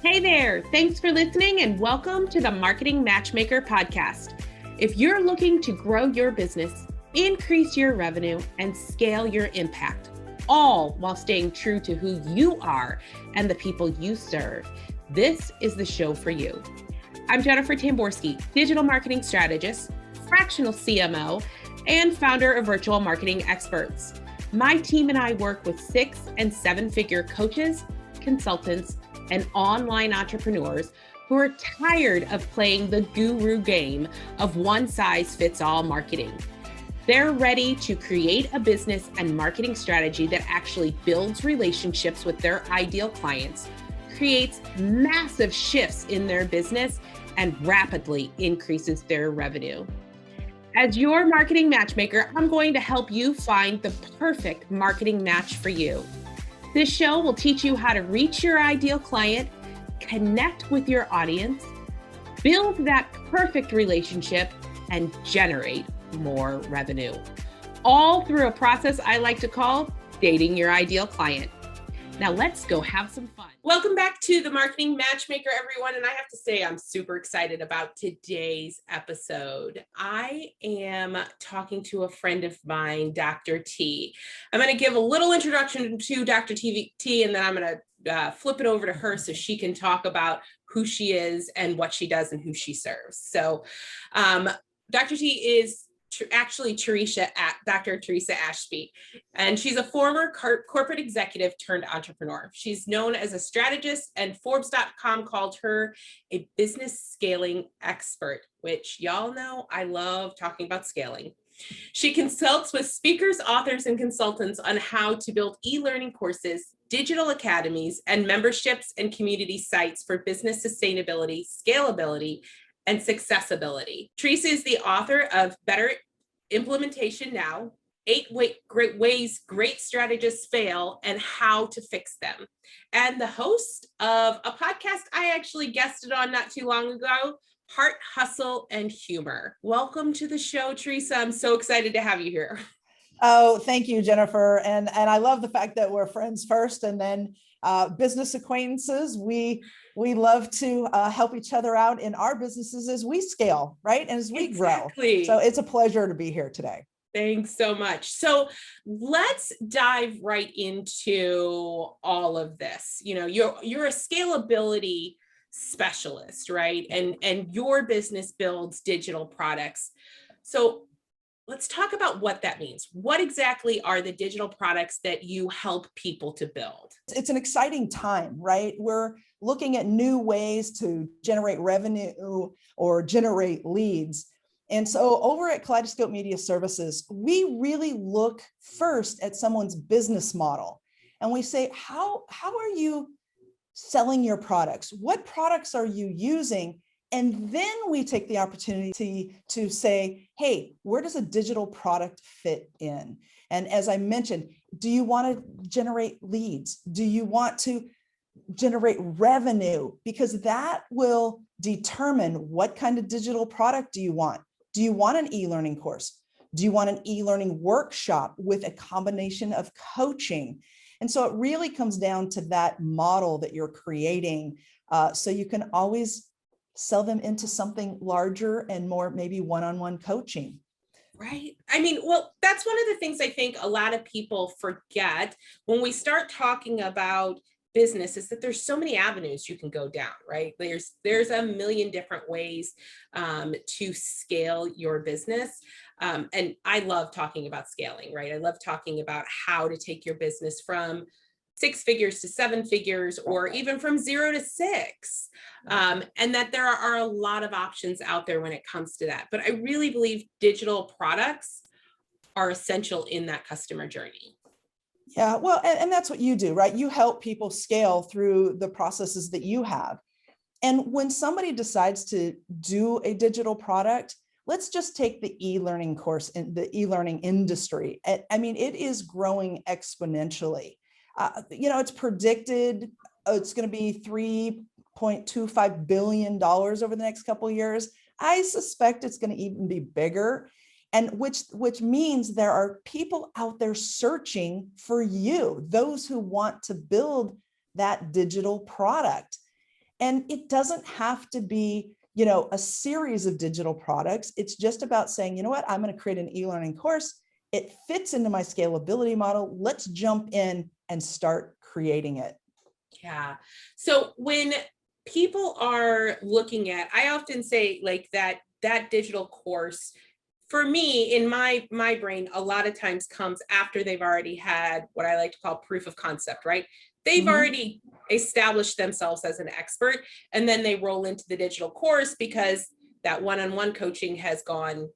Hey there, thanks for listening and welcome to the Marketing Matchmaker podcast. If you're looking to grow your business, increase your revenue, and scale your impact, all while staying true to who you are and the people you serve, this is the show for you. I'm Jennifer Tamborksi, digital marketing strategist, fractional CMO, and founder of Virtual Marketing Experts. My team and I work with 6- and 7-figure coaches, consultants, and online entrepreneurs who are tired of playing the guru game of one-size-fits-all marketing. They're ready to create a business and marketing strategy that actually builds relationships with their ideal clients, creates massive shifts in their business, and rapidly increases their revenue. As your marketing matchmaker, I'm going to help you find the perfect marketing match for you. This show will teach you how to reach your ideal client, connect with your audience, build that perfect relationship, and generate more revenue. All through a process I like to call dating your ideal client. Now let's go have some fun. Welcome back to the Marketing Matchmaker, everyone. And I have to say, I'm super excited about today's episode. I am talking to a friend of mine, Dr. T. I'm going to give a little introduction to Dr. T, and then I'm going to flip it over to her so she can talk about who she is and what she does and who she serves. So Dr. T is actually Dr. Theresa Ashby, and she's a former corporate executive turned entrepreneur. She's known as a strategist, and Forbes.com called her a business scaling expert, which y'all know I love talking about scaling. She consults with speakers, authors, and consultants on how to build e-learning courses, digital academies, and memberships and community sites for business sustainability, scalability, and successability. Theresa is the author of Better Implementation Now, 8 Great Ways Great Strategists Fail and How to Fix Them, and the host of a podcast I actually guested on not too long ago, Heart, Hustle, and Humor. Welcome to the show, Theresa. I'm so excited to have you here. Oh, thank you, Jennifer. And I love the fact that we're friends first and then business acquaintances. We love to help each other out in our businesses as we scale, right? And as we grow. So it's a pleasure to be here today. Thanks so much. So let's dive right into all of this. You know, you're a scalability specialist, right? And your business builds digital products. So let's talk about what that means. What exactly are the digital products that you help people to build? It's an exciting time, right? We're looking at new ways to generate revenue or generate leads. And so over at Kaleidoscope Media Services, we really look first at someone's business model. And we say, how are you selling your products? What products are you using? And then we take the opportunity to say, hey, where does a digital product fit in? And as I mentioned, do you want to generate leads? Do you want to generate revenue? Because that will determine what kind of digital product do you want. Do you want an e-learning course? Do you want an e-learning workshop with a combination of coaching? And so it really comes down to that model that you're creating, so you can always sell them into something larger and more maybe one-on-one coaching. Right. I mean, well, that's one of the things I think a lot of people forget when we start talking about business is that there's so many avenues you can go down, right? There's a million different ways to scale your business. And I love talking about scaling, right? I love talking about how to take your business from 6 figures to 7 figures, or even from 0 to 6. And that there are a lot of options out there when it comes to that. But I really believe digital products are essential in that customer journey. Yeah, well, and that's what you do, right? You help people scale through the processes that you have. And when somebody decides to do a digital product, let's just take the e-learning course in the e-learning industry. I mean, it is growing exponentially. It's predicted it's going to be $3.25 billion over the next couple of years. I suspect it's going to even be bigger. And which means there are people out there searching for you, those who want to build that digital product. And it doesn't have to be, a series of digital products. It's just about saying, you know what, I'm going to create an e-learning course. It fits into my scalability model. Let's jump in and start creating it. Yeah. So when people are looking at, I often say like that digital course, for me, in my brain, a lot of times comes after they've already had what I like to call proof of concept, right? They've already established themselves as an expert, and then they roll into the digital course because that one-on-one coaching has gone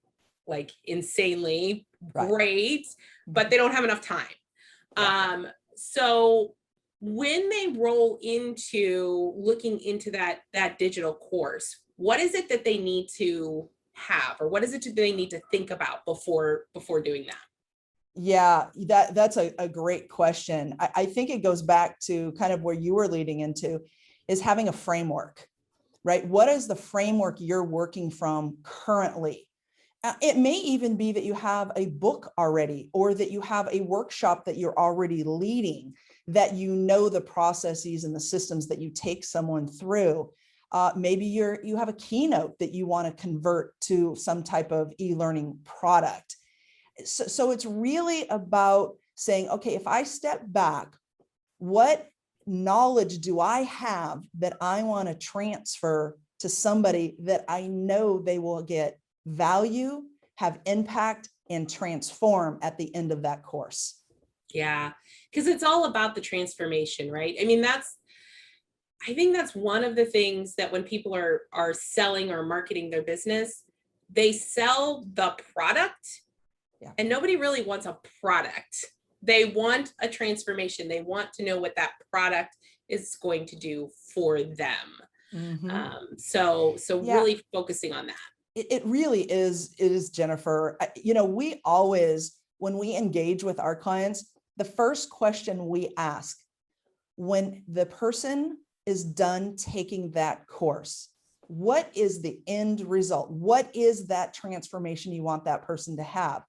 like insanely great, but they don't have enough time. So when they roll into looking into that digital course, what is it that they need to have, or what is it that they need to think about before doing that? Yeah, that's a great question. I think it goes back to kind of where you were leading into, is having a framework, right? What is the framework you're working from currently? It may even be that you have a book already, or that you have a workshop that you're already leading, that you know the processes and the systems that you take someone through. Maybe you have a keynote that you want to convert to some type of e-learning product. So it's really about saying, okay, if I step back, what knowledge do I have that I want to transfer to somebody that I know they will get value, have impact, and transform at the end of that course? Yeah, because it's all about the transformation, right? I mean, I think that's one of the things that when people are selling or marketing their business, they sell the product, and nobody really wants a product. They want a transformation. They want to know what that product is going to do for them. So really focusing on that. It really is, Jennifer. We always, when we engage with our clients, the first question we ask when the person is done taking that course, what is the end result? What is that transformation you want that person to have?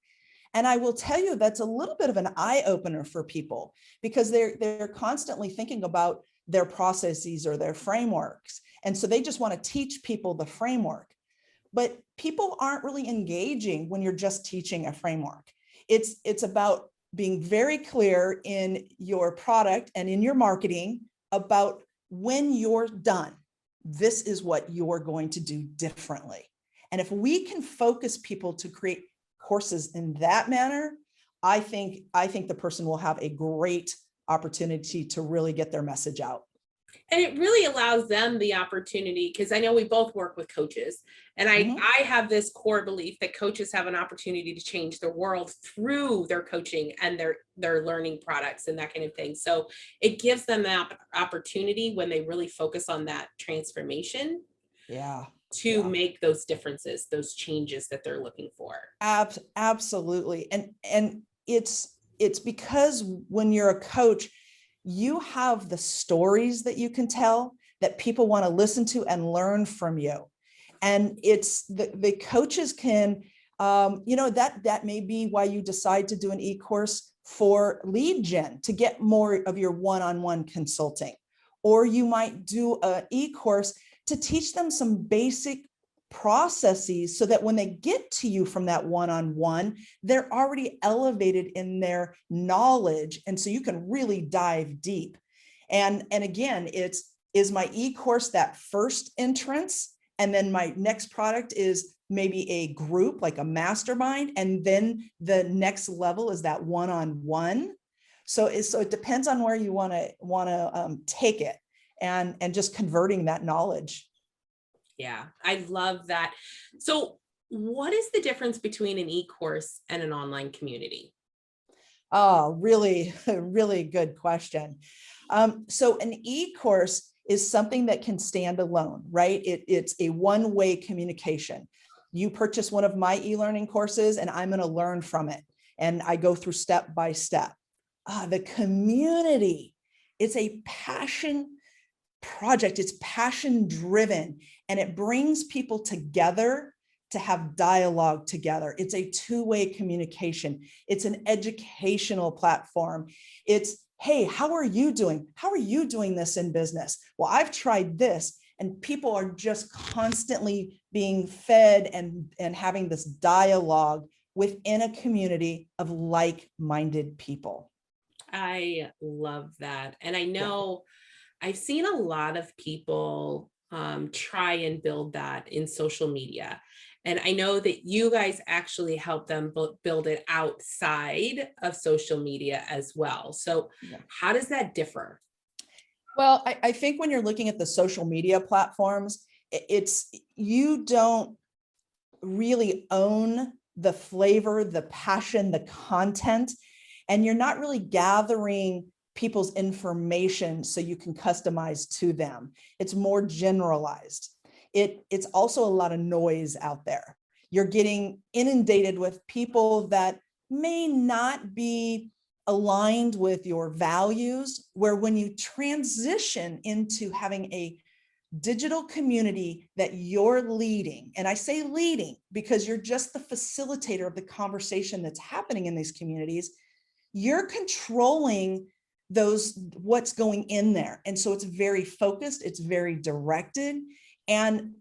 And I will tell you, that's a little bit of an eye opener for people, because they're constantly thinking about their processes or their frameworks. And so they just want to teach people the framework. But people aren't really engaging when you're just teaching a framework. It's about being very clear in your product and in your marketing about when you're done, this is what you're going to do differently. And if we can focus people to create courses in that manner, I think the person will have a great opportunity to really get their message out. And it really allows them the opportunity, because I know we both work with coaches, and I have this core belief that coaches have an opportunity to change the world through their coaching and their learning products and that kind of thing. So it gives them that opportunity when they really focus on that transformation. To make those differences, those changes that they're looking for. Absolutely. And it's because when you're a coach, you have the stories that you can tell that people want to listen to and learn from you. And it's the coaches can, that may be why you decide to do an e-course for lead gen, to get more of your one-on-one consulting. Or you might do an e-course to teach them some basic processes so that when they get to you from that one-on-one, they're already elevated in their knowledge. And so you can really dive deep. And again, is my e-course that first entrance? And then my next product is maybe a group, like a mastermind. And then the next level is that one-on-one. So it depends on where you want to take it, and just converting that knowledge. Yeah, I love that. So what is the difference between an e-course and an online community? Oh, really, really good question. So an e-course is something that can stand alone, right? It's a one-way communication. You purchase one of my e-learning courses and I'm going to learn from it. And I go through step by step. The community, it's a passion project. It's passion driven, and it brings people together to have dialogue together. It's a two-way communication. It's an educational platform. It's, hey, how are you doing? How are you doing this in business? Well, I've tried this. And people are just constantly being fed and having this dialogue within a community of like-minded people. I love that. And I know I've seen a lot of people try and build that in social media. And I know that you guys actually help them build it outside of social media as well. So how does that differ? Well, I think when you're looking at the social media platforms, you don't really own the flavor, the passion, the content, and you're not really gathering people's information so you can customize to them. It's more generalized. It's also a lot of noise out there. You're getting inundated with people that may not be aligned with your values, where when you transition into having a digital community that you're leading, and I say leading because you're just the facilitator of the conversation that's happening in these communities, you're controlling what's going in there. And so it's very focused, it's very directed, and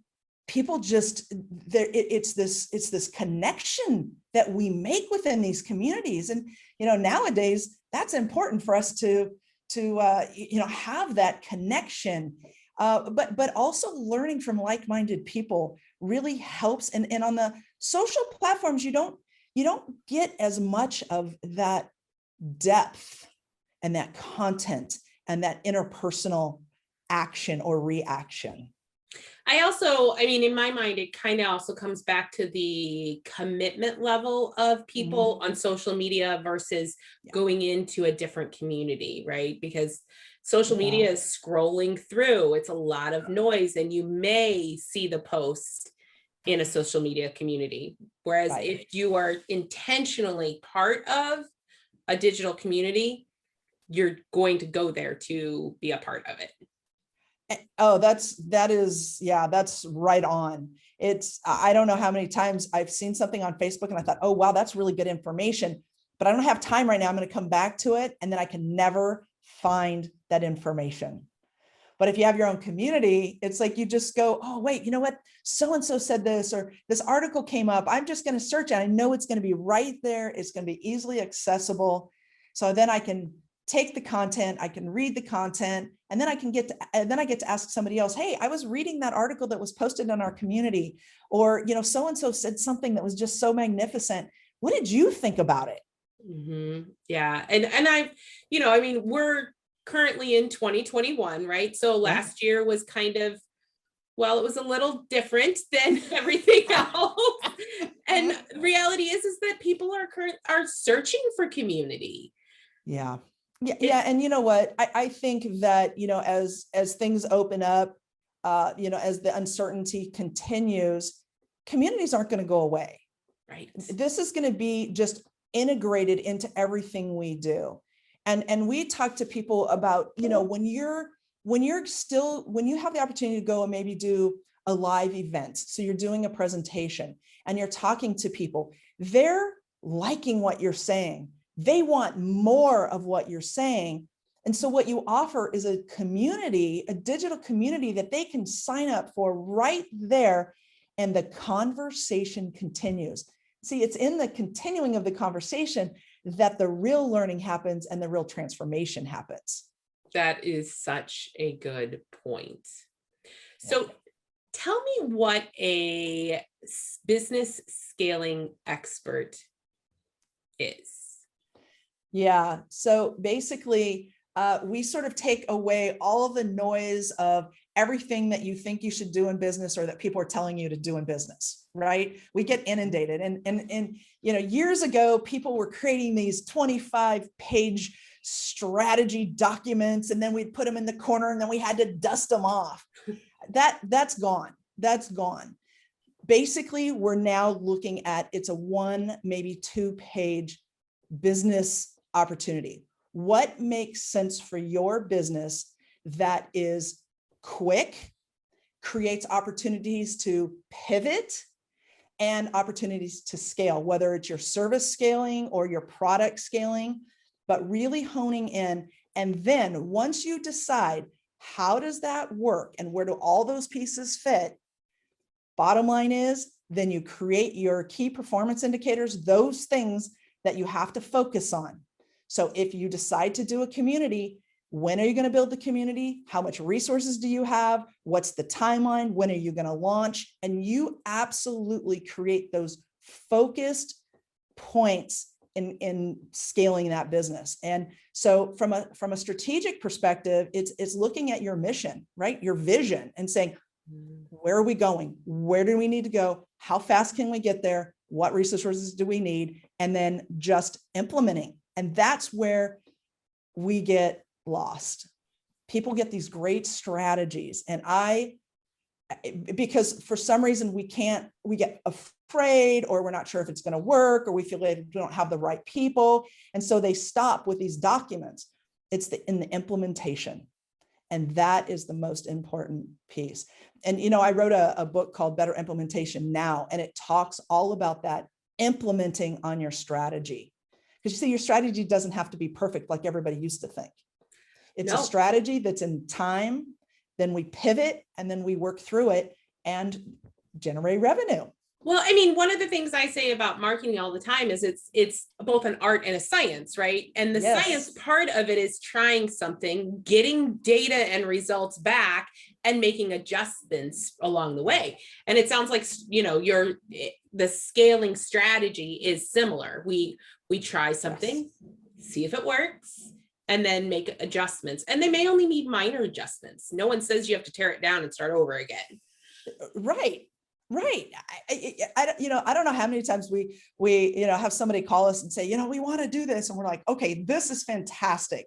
people just, it's this connection that we make within these communities. And nowadays that's important for us to have that connection, but also learning from like-minded people really helps. And on the social platforms, you don't get as much of that depth and that content and that interpersonal action or reaction. I mean, in my mind, it kind of also comes back to the commitment level of people on social media versus going into a different community, right? Because social media is scrolling through, it's a lot of noise, and you may see the post in a social media community. Whereas if you are intentionally part of a digital community, you're going to go there to be a part of it. Oh, that's right on. I don't know how many times I've seen something on Facebook and I thought, oh, wow, that's really good information, but I don't have time right now. I'm going to come back to it. And then I can never find that information. But if you have your own community, it's like you just go, oh, wait, you know what? So-and-so said this, or this article came up. I'm just going to search it. I know it's going to be right there. It's going to be easily accessible. So then I can take the content, I can read the content, and then I get to ask somebody else, hey, I was reading that article that was posted in our community, or, so-and-so said something that was just so magnificent. What did you think about it? Yeah. And I mean, we're currently in 2021, right? So last year was kind of, well, it was a little different than everything else. And reality is that people are searching for community. Yeah. And you know what? I think that, as things open up, as the uncertainty continues, communities aren't going to go away. Right. This is going to be just integrated into everything we do. And we talk to people about, when you have the opportunity to go and maybe do a live event. So you're doing a presentation and you're talking to people, they're liking what you're saying. They want more of what you're saying. And so what you offer is a community, a digital community that they can sign up for right there. And the conversation continues. See, it's in the continuing of the conversation that the real learning happens and the real transformation happens. That is such a good point. So tell me what a business scaling expert is. Yeah. So basically, we sort of take away all of the noise of everything that you think you should do in business or that people are telling you to do in business, right? We get inundated. And years ago, people were creating these 25-page strategy documents, and then we'd put them in the corner and then we had to dust them off. That's gone. That's gone. Basically, we're now looking at, it's a 1, maybe 2-page business opportunity. What makes sense for your business that is quick, creates opportunities to pivot and opportunities to scale, whether it's your service scaling or your product scaling, but really honing in And then once you decide how does that work and where do all those pieces fit, bottom line is, then you create your key performance indicators, those things that you have to focus on. So if you decide to do a community, when are you going to build the community? How much resources do you have? What's the timeline? When are you going to launch? And you absolutely create those focused points in scaling that business. And so from a strategic perspective, it's looking at your mission, right? Your vision, and saying, where are we going? Where do we need to go? How fast can we get there? What resources do we need? And then just implementing. And that's where we get lost. People get these great strategies, and because for some reason we get afraid, or we're not sure if it's going to work, or we feel like we don't have the right people. And so they stop with these documents. It's in the implementation. And that is the most important piece. And, I wrote a book called Better Implementation Now, and it talks all about that, implementing on your strategy. Because you see, your strategy doesn't have to be perfect like everybody used to think. It's a strategy that's in time, then we pivot, and then we work through it and generate revenue. Well, one of the things I say about marketing all the time is it's both an art and a science, right? And the science part of it is trying something, getting data and results back, and making adjustments along the way. And it sounds like, the scaling strategy is similar. We try something, see if it works, and then make adjustments. And they may only need minor adjustments. No one says you have to tear it down and start over again. Right. I don't know how many times we have somebody call us and say, we want to do this. And we're like, okay, this is fantastic.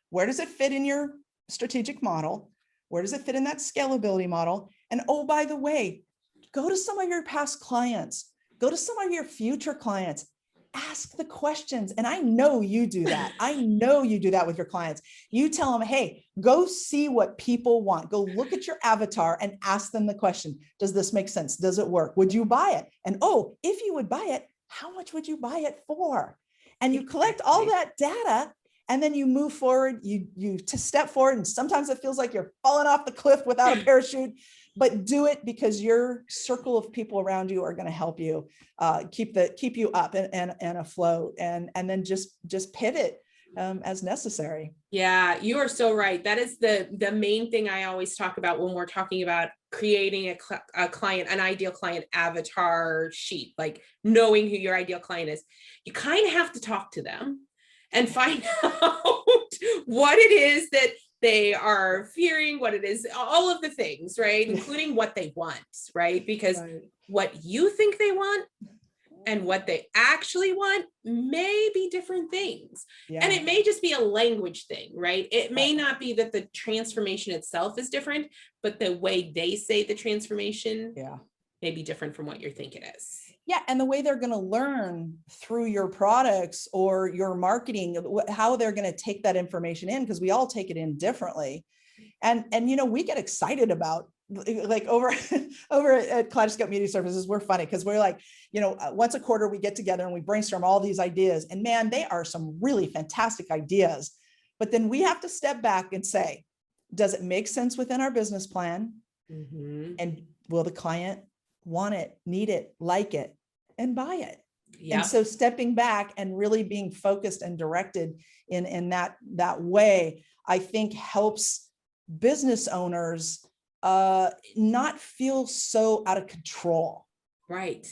Where does it fit in your strategic model? Where does it fit in that scalability model? And oh, by the way, go to some of your past clients, go to some of your future clients, ask the questions. And I know you do that. I know you do that with your clients. You tell them, hey, go see what people want. Go look at your avatar and ask them the question. Does this make sense? Does it work? Would you buy it? And oh, if you would buy it, how much would you buy it for? And you collect all that data, and then you move forward, you step forward. And sometimes it feels like you're falling off the cliff without a parachute, but do it because your circle of people around you are going to help you keep you up and afloat, and then just pivot as necessary. Yeah, you are so right. That is the main thing I always talk about when we're talking about creating a client, an ideal client avatar sheet, like knowing who your ideal client is. You kind of have to talk to them and find out what it is that they are fearing, what it is, all of the things, right? Including what they want, right? Because what you think they want and what they actually want may be different things. And it may just be a language thing, right? It may not be that the transformation itself is different, but the way they say the transformation may be different from what you think it is. Yeah. And the way they're going to learn through your products or your marketing, how they're going to take that information in, because we all take it in differently. And we get excited about, like over at Kaleidoscope Media Services, we're funny because we're like, once a quarter we get together and we brainstorm all these ideas, and man, they are some really fantastic ideas. But then we have to step back and say, does it make sense within our business plan? Mm-hmm. And will the client want it, need it, like it, and buy it? Yeah. And so stepping back and really being focused and directed in that way, I think helps business owners not feel so out of control. Right.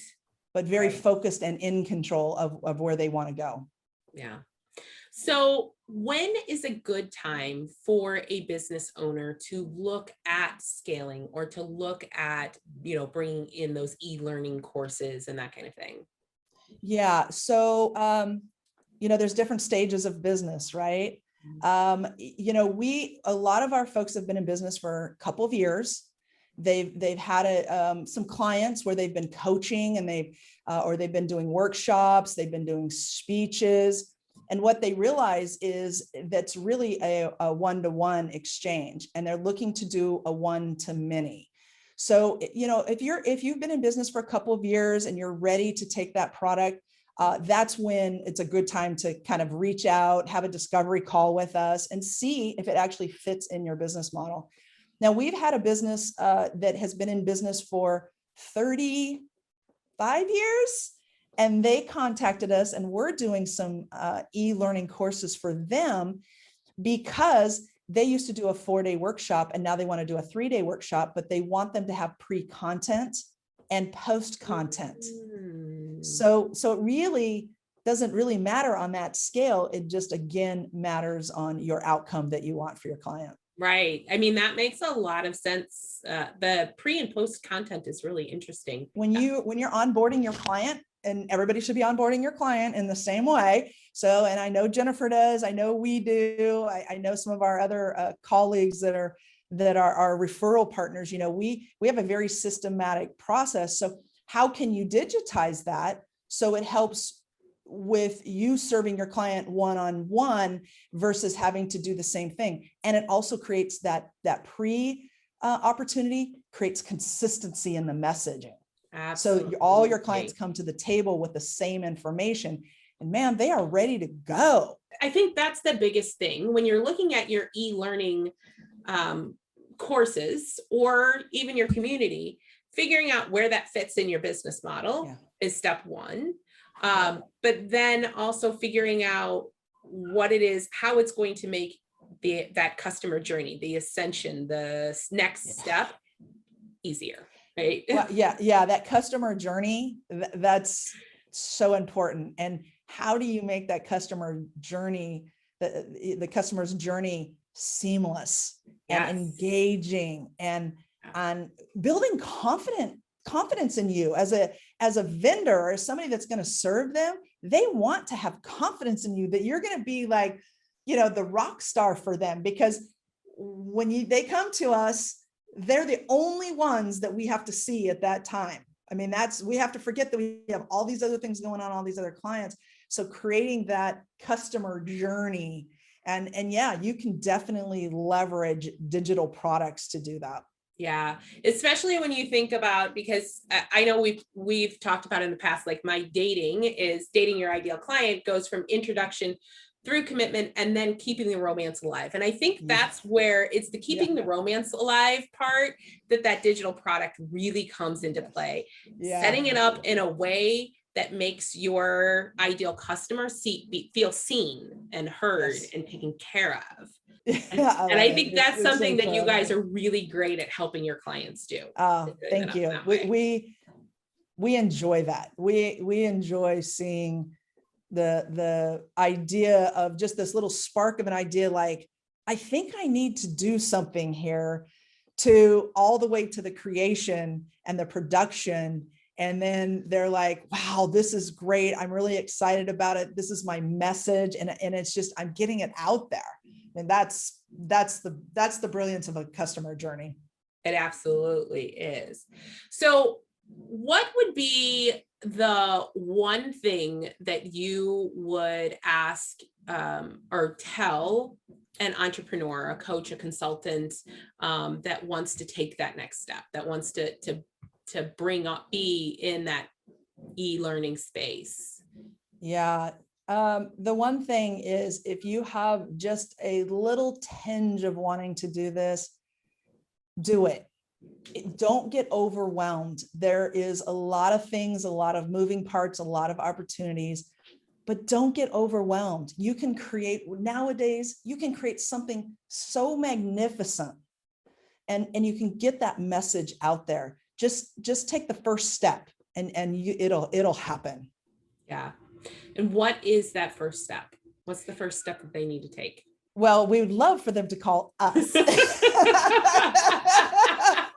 But very focused and in control of where they want to go. Yeah. So when is a good time for a business owner to look at scaling, or to look at, bringing in those e-learning courses and that kind of thing? Yeah. So, there's different stages of business, right? A lot of our folks have been in business for a couple of years. They've had some clients where they've been coaching, and they've been doing workshops, they've been doing speeches. And what they realize is that's really a one-to-one exchange, and they're looking to do a one-to-many. So, if you've been in business for a couple of years and you're ready to take that product that's when it's a good time to kind of reach out, have a discovery call with us and see if it actually fits in your business model. Now, we've had a business that has been in business for 35 years, and they contacted us, and we're doing some e-learning courses for them because they used to do a 4-day workshop and now they want to do a 3-day workshop, but they want them to have pre-content and post-content. So it really doesn't really matter on that scale. It just, again, matters on your outcome that you want for your client. Right. I mean, that makes a lot of sense. The pre and post content is really interesting. When you're onboarding your client, and everybody should be onboarding your client in the same way. So, and I know Jennifer does, I know we do, I know some of our other colleagues that are our referral partners, we have a very systematic process. So how can you digitize that so it helps with you serving your client one-on-one versus having to do the same thing? And it also creates that pre opportunity, creates consistency in the messaging. Absolutely. So all your clients come to the table with the same information, and man, they are ready to go. I think that's the biggest thing when you're looking at your e-learning courses or even your community, figuring out where that fits in your business model is step one. But then also figuring out what it is, how it's going to make that customer journey, the ascension, the next step easier. Right. Well, yeah. That customer journey, that's so important. And how do you make that customer journey, the customer's journey seamless and engaging and building confidence in you as a vendor or somebody that's going to serve them? They want to have confidence in you that you're going to be like, the rock star for them, because when they come to us, they're the only ones that we have to see at that time. I mean, we have to forget that we have all these other things going on, all these other clients. So creating that customer journey, and yeah, you can definitely leverage digital products to do that. Yeah, especially when you think about, because I know we've talked about in the past, like my dating your ideal client goes from introduction through commitment and then keeping the romance alive. And I think that's where it's the keeping the romance alive part that digital product really comes into play. Setting it up in a way that makes your ideal customer feel seen and heard and taken care of. And I think that's something that you guys are really great at helping your clients do. Thank you. We enjoy that. We enjoy seeing the idea of just this little spark of an idea, like, I think I need to do something here, to all the way to the creation and the production. And then they're like, wow, this is great. I'm really excited about it. This is my message. And it's just, I'm getting it out there. And that's the brilliance of a customer journey. It absolutely is. So what would be the one thing that you would ask or tell an entrepreneur, a coach, a consultant that wants to take that next step, that wants to be in that e-learning space? Yeah. The one thing is, if you have just a little tinge of wanting to do this, do it. Don't get overwhelmed. There is a lot of things, a lot of moving parts, a lot of opportunities, but don't get overwhelmed. Nowadays, you can create something so magnificent, and you can get that message out there. Just take the first step, and it'll happen. Yeah. And what is that first step? What's the first step that they need to take? Well, we would love for them to call us.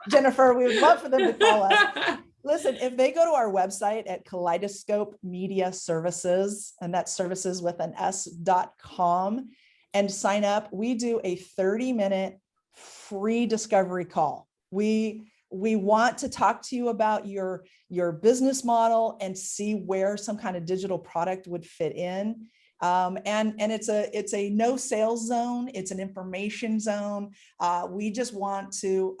Jennifer, we would love for them to call us. Listen, if they go to our website at Kaleidoscope Media Services, and that's services with an S.com, and sign up, we do a 30-minute free discovery call. We want to talk to you about your business model and see where some kind of digital product would fit in. And it's a no sales zone. It's an information zone. We just want to,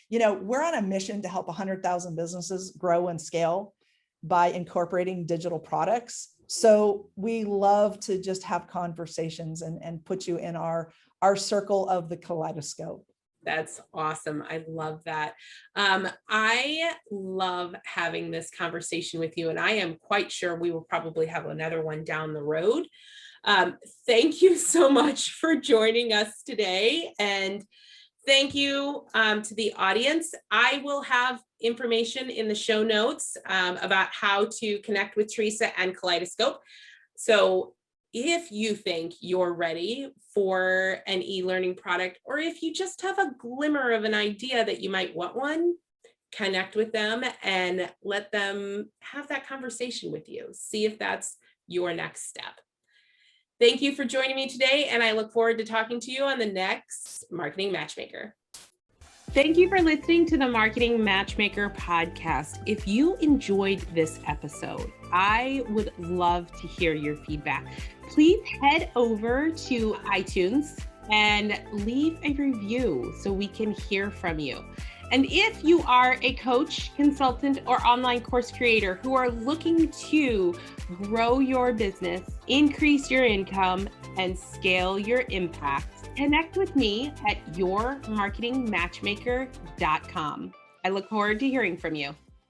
we're on a mission to help 100,000 businesses grow and scale by incorporating digital products. So we love to just have conversations and put you in our circle of the Kaleidoscope. That's awesome. I love that. I love having this conversation with you, and I am quite sure we will probably have another one down the road. Thank you so much for joining us today. And thank you to the audience. I will have information in the show notes about how to connect with Theresa and Kaleidoscope. So if you think you're ready for an e-learning product, or if you just have a glimmer of an idea that you might want one, connect with them and let them have that conversation with you. See if that's your next step. Thank you for joining me today, and I look forward to talking to you on the next Marketing Matchmaker. Thank you for listening to the Marketing Matchmaker podcast. If you enjoyed this episode, I would love to hear your feedback. Please head over to iTunes and leave a review so we can hear from you. And if you are a coach, consultant, or online course creator who are looking to grow your business, increase your income, and scale your impact, connect with me at yourmarketingmatchmaker.com. I look forward to hearing from you.